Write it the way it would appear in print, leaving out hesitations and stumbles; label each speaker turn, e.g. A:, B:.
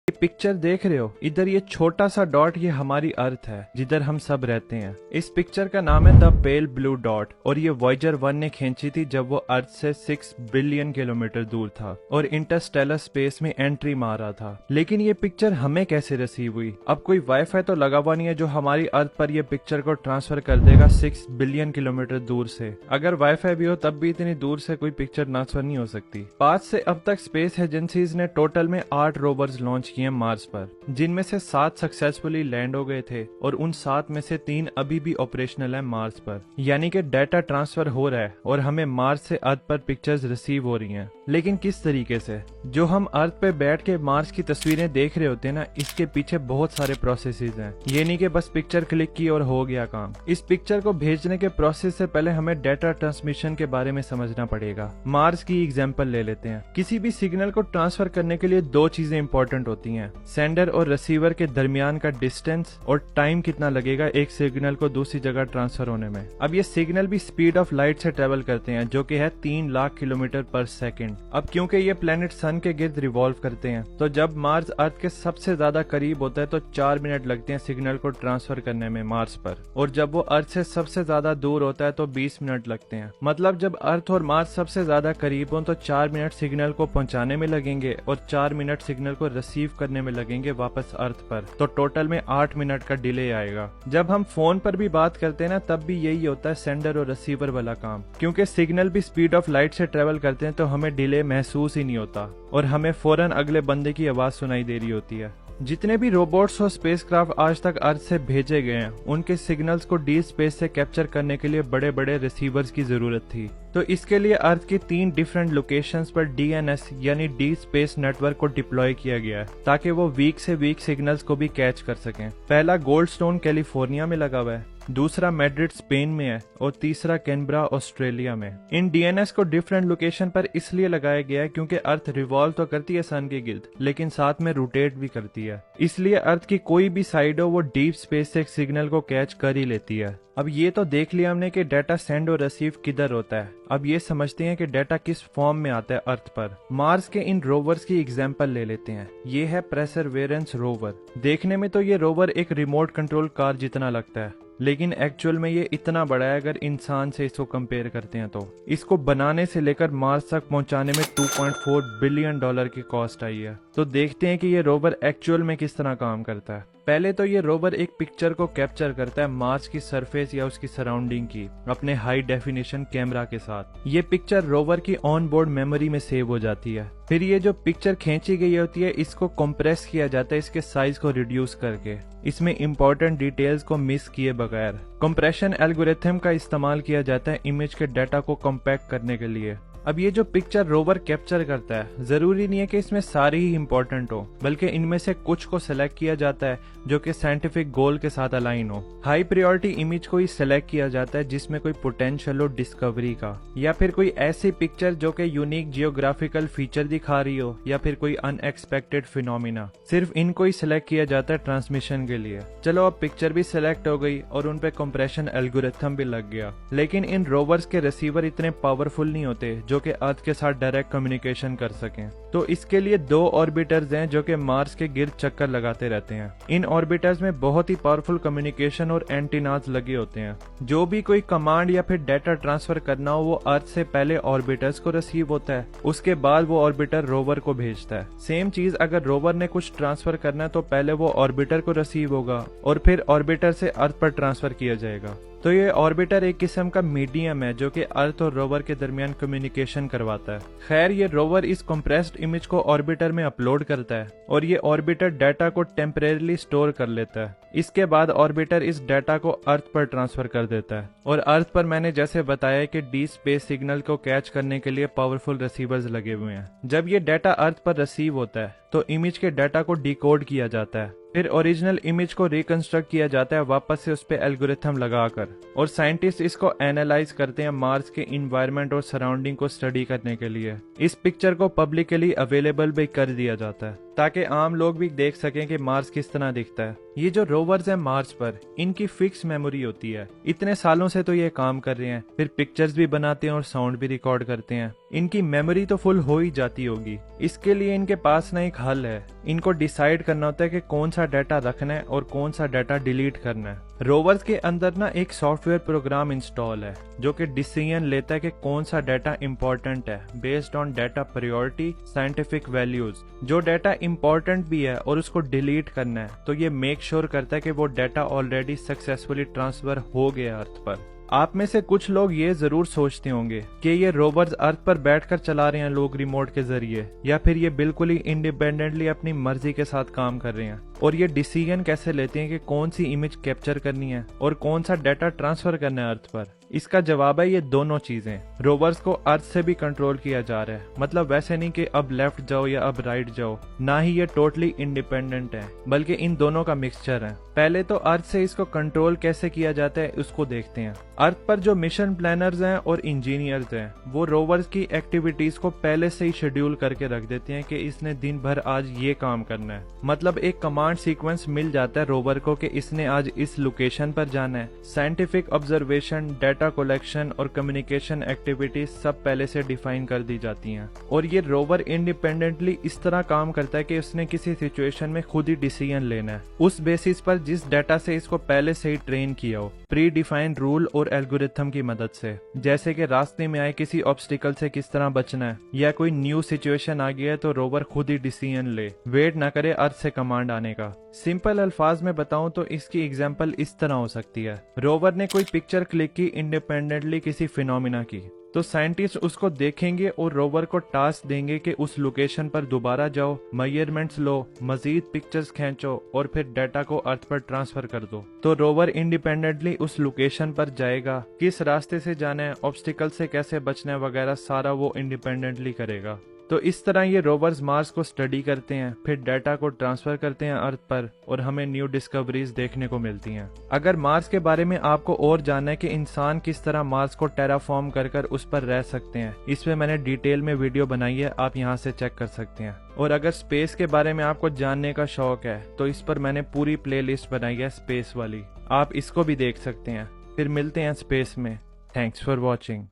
A: ये पिक्चर देख रहे हो, इधर ये छोटा सा डॉट ये हमारी अर्थ है जिधर हम सब रहते हैं। इस पिक्चर का नाम है द पेल ब्लू डॉट और ये वॉयेजर 1 ने खींची थी जब वो अर्थ से 6 बिलियन किलोमीटर दूर था और इंटरस्टेलर स्पेस में एंट्री मारा था। लेकिन ये पिक्चर हमें कैसे रिसीव हुई? अब कोई वाईफाई तो लगा हुआ नहीं है जो हमारी अर्थ पर ये पिक्चर को ट्रांसफर कर देगा 6 बिलियन किलोमीटर दूर से। अगर वाईफाई भी हो तब भी इतनी दूर से कोई पिक्चर ट्रांसफर नहीं हो सकती। 5 से अब तक स्पेस एजेंसीज ने टोटल में 8 रोवर्स लॉन्च किए मार्स पर, जिनमें से 7 सक्सेसफुली लैंड हो गए थे और उन 7 में से 3 अभी भी ऑपरेशनल है मार्स पर। यानी कि डाटा ट्रांसफर हो रहा है और हमें मार्स से अर्थ पर पिक्चर्स रिसीव हो रही हैं। लेकिन किस तरीके से? जो हम अर्थ पे बैठ के मार्स की तस्वीरें देख रहे होते हैं ना, इसके पीछे बहुत सारे प्रोसेसेस हैं। ये नहीं कि बस पिक्चर क्लिक की और हो गया काम। इस पिक्चर को भेजने के प्रोसेस से पहले हमें डाटा ट्रांसमिशन के बारे में समझना पड़ेगा। मार्स की एग्जांपल ले लेते हैं। किसी भी सिग्नल को ट्रांसफर करने के लिए 2 चीजें इंपॉर्टेंट होती हैं, सेंडर और रिसीवर के दरमियान का डिस्टेंस और टाइम कितना लगेगा एक सिग्नल को दूसरी जगह ट्रांसफर होने में। अब ये सिग्नल भी स्पीड ऑफ लाइट से ट्रेवल करते हैं जो कि है 3 लाख किलोमीटर पर सेकंड। अब क्योंकि ये प्लेनेट सन के गिर्द रिवॉल्व करते हैं, तो जब मार्स अर्थ के सबसे ज्यादा करीब होता है तो 4 मिनट लगते हैं सिग्नल को ट्रांसफर करने में मार्स पर, और जब वो अर्थ से सबसे ज्यादा दूर होता है तो 20 मिनट लगते हैं। मतलब जब अर्थ और मार्स सबसे ज्यादा करीब हो तो 4 मिनट सिग्नल को पहुंचाने में लगेंगे और 4 मिनट सिग्नल को रिसीव करने में लगेंगे वापस अर्थ पर, तो टोटल में 8 मिनट का डिले आएगा। जब हम फोन पर भी बात करते हैं ना, तब भी यही होता है, सेंडर और रिसीवर वाला काम। क्योंकि सिग्नल भी स्पीड ऑफ लाइट से ट्रेवल करते हैं तो हमें डिले महसूस ही नहीं होता और हमें फौरन अगले बंदे की आवाज सुनाई दे रही होती है। जितने भी रोबोट्स और स्पेसक्राफ्ट आज तक अर्थ से भेजे गए हैं, उनके सिग्नल्स को डीप स्पेस से कैप्चर करने के लिए बड़े बड़े रिसीवर्स की जरूरत थी। तो इसके लिए अर्थ की 3 डिफरेंट लोकेशंस पर डीएनएस यानी डीप स्पेस नेटवर्क को डिप्लॉय किया गया है ताकि वो वीक से वीक सिग्नल्स को भी कैच कर सकें। पहला गोल्डस्टोन कैलिफोर्निया में लगा हुआ है, दूसरा मैड्रिड स्पेन में है और तीसरा कैनबरा ऑस्ट्रेलिया में। इन डीएनएस को डिफरेंट लोकेशन पर इसलिए लगाया गया है क्योंकि अर्थ रिवॉल्व तो करती है सन के गिर्द, लेकिन साथ में रोटेट भी करती है। इसलिए अर्थ की कोई भी साइड हो वो डीप स्पेस से सिग्नल को कैच कर ही लेती है। अब ये तो देख लिया हमने कि डाटा सेंड और रिसीव किधर होता है। अब ये समझते हैं कि डाटा किस फॉर्म में आता है अर्थ पर। मार्स के इन रोवर्स की एग्जांपल ले लेते हैं। ये है परसेवरेंस रोवर। देखने में तो ये रोवर एक रिमोट कंट्रोल कार जितना लगता है, लेकिन एक्चुअल में ये इतना बड़ा है अगर इंसान से इसको कंपेयर करते हैं तो। इसको बनाने से लेकर मार्स तक पहुंचाने में $2.4 बिलियन की कॉस्ट आई है। तो देखते हैं कि ये रोवर एक्चुअल में किस तरह काम करता है। पहले तो ये रोवर एक पिक्चर को कैप्चर करता है मार्स की सरफेस या उसकी सराउंडिंग की अपने हाई डेफिनेशन कैमरा के साथ। ये पिक्चर रोवर की ऑन बोर्ड मेमोरी में सेव हो जाती है। फिर ये जो पिक्चर खींची गई होती है इसको कंप्रेस किया जाता है इसके साइज को रिड्यूस करके, इसमें इंपॉर्टेंट डिटेल्स को मिस किए बगैर। कंप्रेशन एल्गोरिथम का इस्तेमाल किया जाता है इमेज के डाटा को कॉम्पैक्ट करने के लिए। अब ये जो पिक्चर रोवर कैप्चर करता है, जरूरी नहीं है कि इसमें सारी ही इंपॉर्टेंट हो, बल्कि इनमें से कुछ को सिलेक्ट किया जाता है जो कि साइंटिफिक गोल के साथ अलाइन हो। हाई प्रायोरिटी इमेज को ही सिलेक्ट किया जाता है जिसमें कोई पोटेंशियल हो डिस्कवरी का, या फिर कोई ऐसी पिक्चर जो कि यूनिक जियोग्राफिकल फीचर दिखा रही हो, या फिर कोई अनएक्सपेक्टेड फिनोमिना। सिर्फ इनको ही सिलेक्ट किया जाता है ट्रांसमिशन के लिए। चलो अब पिक्चर भी सिलेक्ट हो गई और उन पे कंप्रेशन एल्गोरिथम भी लग गया, लेकिन इन रोवर्स के रिसीवर इतने पावरफुल नहीं होते जो कि अर्थ के साथ डायरेक्ट कम्युनिकेशन कर सकें। तो इसके लिए 2 ऑर्बिटर्स हैं जो कि मार्स के गिर्द चक्कर लगाते रहते हैं। इन ऑर्बिटर्स में बहुत ही पावरफुल कम्युनिकेशन और एंटीनाज लगे होते हैं। जो भी कोई कमांड या फिर डाटा ट्रांसफर करना हो वो अर्थ से पहले ऑर्बिटर्स को रिसीव होता है, उसके बाद वो ऑर्बिटर रोवर को भेजता है। सेम चीज अगर रोवर ने कुछ ट्रांसफर करना है तो पहले वो ऑर्बिटर को रिसीव होगा और फिर ऑर्बिटर से अर्थ पर ट्रांसफर किया जाएगा। तो ये ऑर्बिटर एक किस्म का मीडियम है जो कि अर्थ और रोवर के दरमियान कम्युनिकेशन करवाता है। खैर ये रोवर इस कंप्रेस्ड इमेज को ऑर्बिटर में अपलोड करता है और ये ऑर्बिटर डाटा को टेम्परेरीली स्टोर कर लेता है। इसके बाद ऑर्बिटर इस डाटा को अर्थ पर ट्रांसफर कर देता है और अर्थ पर मैंने जैसे बताया कि डीप स्पेस सिग्नल को कैच करने के लिए पावरफुल रिसीवर्स लगे हुए हैं। जब ये डाटा अर्थ पर रिसीव होता है तो इमेज के डाटा को डिकोड किया जाता है, फिर ओरिजिनल इमेज को रिकंस्ट्रक्ट किया जाता है वापस से उस पे एल्गोरिथम लगाकर, और साइंटिस्ट इसको एनालाइज करते हैं मार्स के इन्वायरमेंट और सराउंडिंग को स्टडी करने के लिए। इस पिक्चर को पब्लिकली अवेलेबल भी कर दिया जाता है ताकि आम लोग भी देख सकें कि मार्स किस तरह दिखता है। ये जो रोवर्स हैं मार्स पर, इनकी फिक्स मेमोरी होती है। इतने सालों से तो ये काम कर रहे हैं, फिर पिक्चर्स भी बनाते हैं और साउंड भी रिकॉर्ड करते हैं। इनकी मेमोरी तो फुल हो ही जाती होगी। इसके लिए इनके पास ना एक हल है। इनको डिसाइड करना होता है कि कौन सा डाटा रखना है और कौन सा डाटा डिलीट करना है। रोवर्स के अंदर ना एक सॉफ्टवेयर प्रोग्राम इंस्टॉल है जो कि डिसीजन लेता है कि कौन सा डाटा इंपॉर्टेंट है based on data priority, scientific values. जो डाटा इंपॉर्टेंट भी है और उसको डिलीट करना है तो ये मेक श्योर करता है कि वो डाटा ऑलरेडी सक्सेसफुली ट्रांसफर हो गया अर्थ पर। आप में से कुछ लोग ये जरूर सोचते होंगे कि ये रोवर्स अर्थ पर बैठकर चला रहे हैं लोग रिमोट के जरिए, या फिर ये बिल्कुल ही इंडिपेंडेंटली अपनी मर्जी के साथ काम कर रहे हैं। और ये डिसीजन कैसे लेते हैं कि कौन सी इमेज कैप्चर करनी है और कौन सा डाटा ट्रांसफर करना है अर्थ पर। इसका जवाब है ये दोनों चीजें। रोवर्स को अर्थ से भी कंट्रोल किया जा रहा है, मतलब वैसे नहीं कि अब लेफ्ट जाओ या अब राइट जाओ, ना ही ये टोटली इंडिपेंडेंट है, बल्कि इन दोनों का मिक्सचर है। पहले तो अर्थ से इसको कंट्रोल कैसे किया जाता है उसको देखते हैं। अर्थ पर जो मिशन प्लानर्स हैं और इंजीनियर्स हैं वो रोवर्स की एक्टिविटीज को पहले से ही शेड्यूल करके रख देते हैं कि इसने दिन भर आज ये काम करना है। मतलब एक कमांड सीक्वेंस मिल जाता है रोवर को कि इसने आज इस लोकेशन पर जाना है। साइंटिफिक ऑब्जर्वेशन, डाटा कलेक्शन और कम्युनिकेशन एक्टिविटीज सब पहले से डिफाइन कर दी जाती हैं। और ये रोवर इंडिपेंडेंटली इस तरह काम करता है कि उसने किसी सिचुएशन में खुद ही डिसीजन लेना है उस बेसिस पर जिस डाटा से इसको पहले से ही ट्रेन किया हो, प्री डिफाइंड रूल और एल्गोरिथम की मदद से। जैसे कि रास्ते में आए किसी ऑब्स्टिकल से किस तरह बचना है, या कोई न्यू सिचुएशन आ गया है तो रोवर खुद ही डिसीजन ले, वेट ना करे अर्थ से कमांड आने का। सिंपल अल्फाज में बताऊं तो इसकी एग्जांपल इस तरह हो सकती है। रोवर ने कोई पिक्चर क्लिक की इंडिपेंडेंटली किसी फिनोमिना की, तो साइंटिस्ट उसको देखेंगे और रोवर को टास्क देंगे कि उस लोकेशन पर दोबारा जाओ, मेजरमेंट्स लो, मजीद पिक्चर्स खींचो और फिर डाटा को अर्थ पर ट्रांसफर कर दो। तो रोवर इंडिपेंडेंटली उस लोकेशन पर जाएगा, किस रास्ते से जाना है, ऑब्स्टिकल से कैसे बचना है वगैरह सारा वो इंडिपेंडेंटली करेगा। तो इस तरह ये रोवर्स मार्स को स्टडी करते हैं, फिर डाटा को ट्रांसफर करते हैं अर्थ पर और हमें न्यू डिस्कवरीज देखने को मिलती हैं। अगर मार्स के बारे में आपको और जानना है कि इंसान किस तरह मार्स को टेराफॉर्म कर उस पर रह सकते हैं, इस पे मैंने डिटेल में वीडियो बनाई है, आप यहाँ से चेक कर सकते हैं। और अगर स्पेस के बारे में आपको जानने का शौक है तो इस पर मैंने पूरी प्लेलिस्ट बनाई है स्पेस वाली, आप इसको भी देख सकते हैं। फिर मिलते हैं स्पेस में। Thanks for watching.